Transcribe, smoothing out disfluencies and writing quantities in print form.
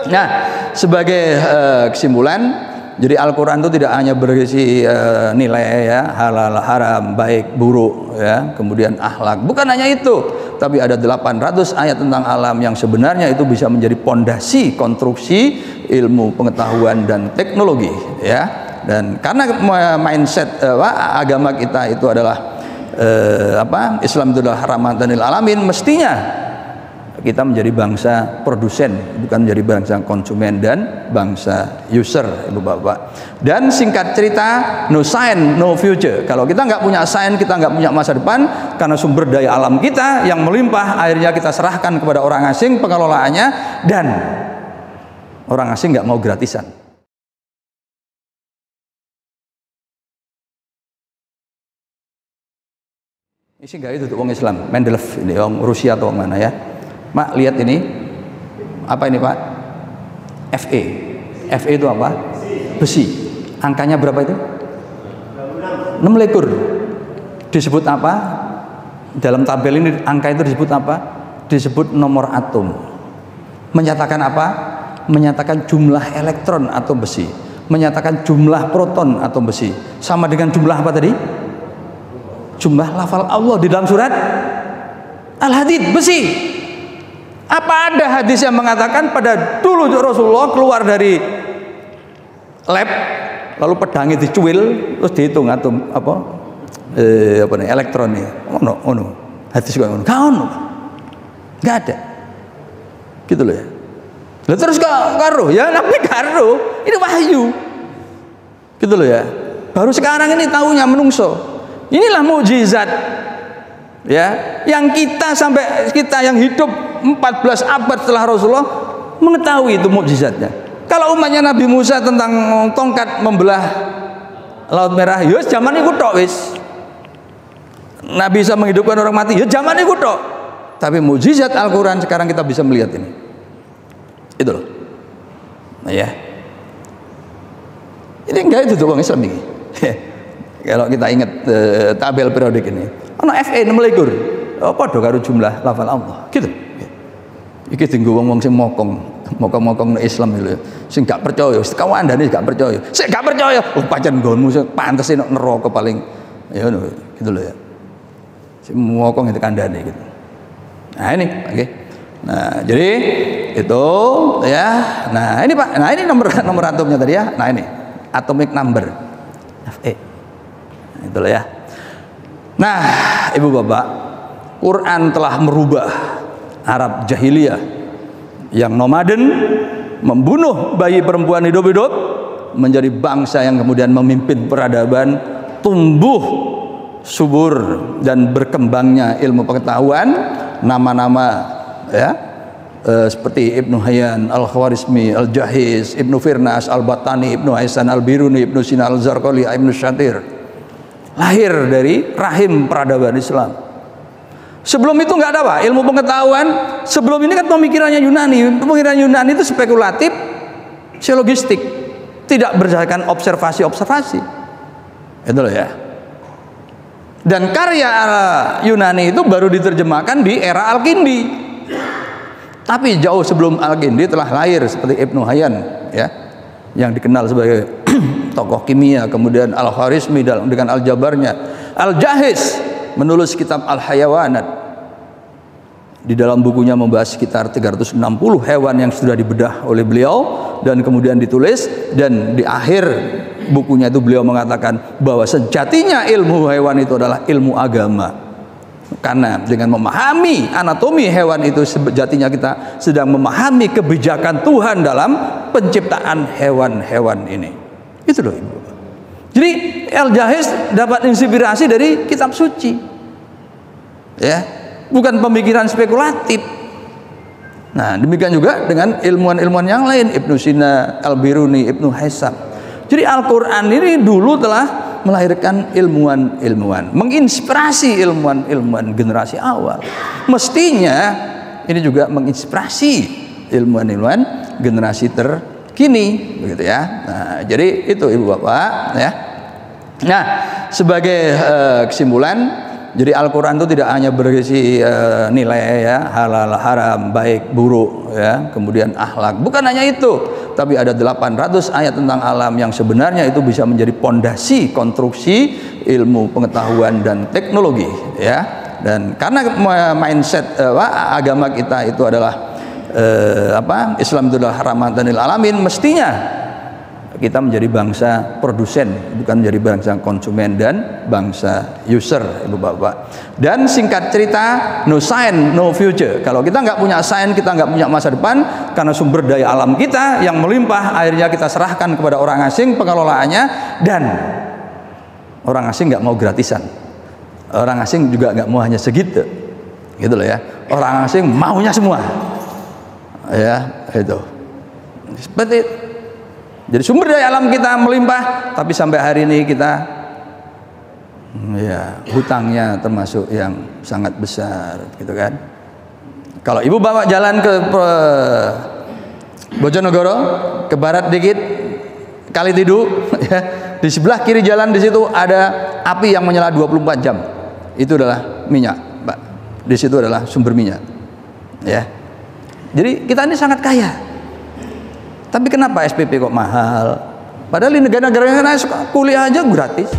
Nah, sebagai kesimpulan, jadi Al-Quran itu tidak hanya berisi nilai ya, halal, haram, baik, buruk ya, kemudian akhlak. Bukan hanya itu, tapi ada 800 ayat tentang alam yang sebenarnya itu bisa menjadi pondasi konstruksi ilmu pengetahuan dan teknologi ya. Dan karena mindset agama kita itu adalah Islam itu adalah rahmatan lil alamin, mestinya kita menjadi bangsa produsen, bukan menjadi bangsa konsumen dan bangsa user, Ibu Bapak. Dan singkat cerita, no science, no future. Kalau kita nggak punya science, kita nggak punya masa depan, karena sumber daya alam kita yang melimpah, akhirnya kita serahkan kepada orang asing pengelolaannya, dan orang asing nggak mau gratisan. Ini sih nggak itu untuk orang Islam, Mendeleev ini orang Rusia atau orang mana ya. Mak, lihat ini, apa ini Pak? Fe. Fe itu apa? Besi. Angkanya berapa itu? 6 lekur. Disebut apa? Dalam tabel ini angka itu disebut apa? Disebut nomor atom. Menyatakan apa? Menyatakan jumlah elektron atom besi. Menyatakan jumlah proton atom besi. Sama dengan jumlah apa tadi? Jumlah lafal Allah di dalam surat Al-Hadid, besi. Apa ada hadis yang mengatakan pada dulu Rasulullah keluar dari lab, lalu pedangnya dicuil, terus dihitung atom elektronnya? Ono. Hadis kok ono? Nggak ada. Gitu loh ya. Lalu terus karo ya Nabi karo, ini wahyu. Gitu loh ya. Baru sekarang ini tahunya menungso. Inilah mukjizat. Ya, yang kita yang hidup 14 abad setelah Rasulullah mengetahui itu mukjizatnya. Kalau umatnya Nabi Musa tentang tongkat membelah Laut Merah, ya zaman itu tok wis. Nabi bisa menghidupkan orang mati, ya zaman itu tok. Tapi mukjizat Al-Qur'an sekarang kita bisa melihat ini. Itu loh. Nah, ya. Ini enggak itu orang Islam ini. Kalau kita ingat tabel periodik ini. Ono Fe 6 lekur. Padha karo jumlah lafal Allah. Gitu. Iki dienggo wong-wong sing mokong Islam lho. Sing gak percaya, kawandane gak percaya. Sing gak percaya, pancen nggonmu pantes nek neraka paling ya ngono gitu lho ya. Sing mokong itu kandhane gitu. Nah ini, oke. Nah, jadi itu ya. Nah, ini Pak. Nah, ini nomor atomnya tadi ya. Nah, ini atomic number. Fe. Itulah ya. Nah, Ibu Bapak, Quran telah merubah Arab jahiliyah yang nomaden, membunuh bayi perempuan hidup-hidup, menjadi bangsa yang kemudian memimpin peradaban, tumbuh subur dan berkembangnya ilmu pengetahuan, nama-nama ya seperti Ibnu Hayyan, Al-Khwarizmi, Al-Jahiz, Ibnu Firnas, Al-Battani, Ibnu Haisan, Al-Biruni, Ibnu Sina, Al-Zarqali, Ibnu Syatir, lahir dari rahim peradaban Islam. Sebelum itu nggak ada Pak, ilmu pengetahuan. Sebelum ini kan pemikirannya Yunani. Pemikiran Yunani itu spekulatif, silogistik, tidak berdasarkan observasi. Itu loh ya. Dan karya Yunani itu baru diterjemahkan di era Al-Kindi. Tapi jauh sebelum Al-Kindi telah lahir seperti Ibnu Hayyan ya, yang dikenal sebagai tokoh kimia, kemudian Al-Khwarizmi dengan aljabarnya, Al-Jahiz menulis kitab Al-Hayawanat. Di dalam bukunya membahas sekitar 360 hewan yang sudah dibedah oleh beliau dan kemudian ditulis, dan di akhir bukunya itu beliau mengatakan bahwa sejatinya ilmu hewan itu adalah ilmu agama. Karena dengan memahami anatomi hewan itu sejatinya kita sedang memahami kebijakan Tuhan dalam penciptaan hewan-hewan ini. Itu loh Ibu. Jadi Al-Jahiz dapat inspirasi dari kitab suci. Ya, bukan pemikiran spekulatif. Nah, demikian juga dengan ilmuwan-ilmuwan yang lain, Ibnu Sina, Al-Biruni, Ibnu Haisan. Jadi Al-Qur'an ini dulu telah melahirkan ilmuwan-ilmuwan, menginspirasi ilmuwan-ilmuwan generasi awal. Mestinya ini juga menginspirasi ilmuwan-ilmuwan generasi terkini, begitu ya. Nah, jadi itu Ibu Bapak ya. Nah, sebagai kesimpulan, Jadi Al-Quran itu tidak hanya berisi nilai ya, halal, haram, baik, buruk ya, kemudian akhlak. Bukan hanya itu, tapi ada 800 ayat tentang alam yang sebenarnya itu bisa menjadi pondasi konstruksi ilmu pengetahuan dan teknologi ya. Dan karena mindset agama kita itu adalah Islam itu adalah rahmatan lil alamin, mestinya kita menjadi bangsa produsen, bukan menjadi bangsa konsumen dan bangsa user, ibu bapak. Dan singkat cerita, no science, no future. Kalau kita nggak punya science, kita nggak punya masa depan, karena sumber daya alam kita yang melimpah, akhirnya kita serahkan kepada orang asing pengelolaannya, dan orang asing nggak mau gratisan. Orang asing juga nggak mau hanya segitu, gitu loh ya. Orang asing maunya semua, ya itu. Seperti itu. Jadi sumber daya alam kita melimpah, tapi sampai hari ini kita ya hutangnya termasuk yang sangat besar, gitu kan. Kalau ibu bawa jalan ke Bojonegoro, ke barat dikit, Kali Tidu, ya, di sebelah kiri jalan di situ ada api yang menyala 24 jam. Itu adalah minyak, Pak. Di situ adalah sumber minyak. Ya. Jadi kita ini sangat kaya. Tapi kenapa SPP kok mahal? Padahal di negara-negara yang kuliah aja gratis.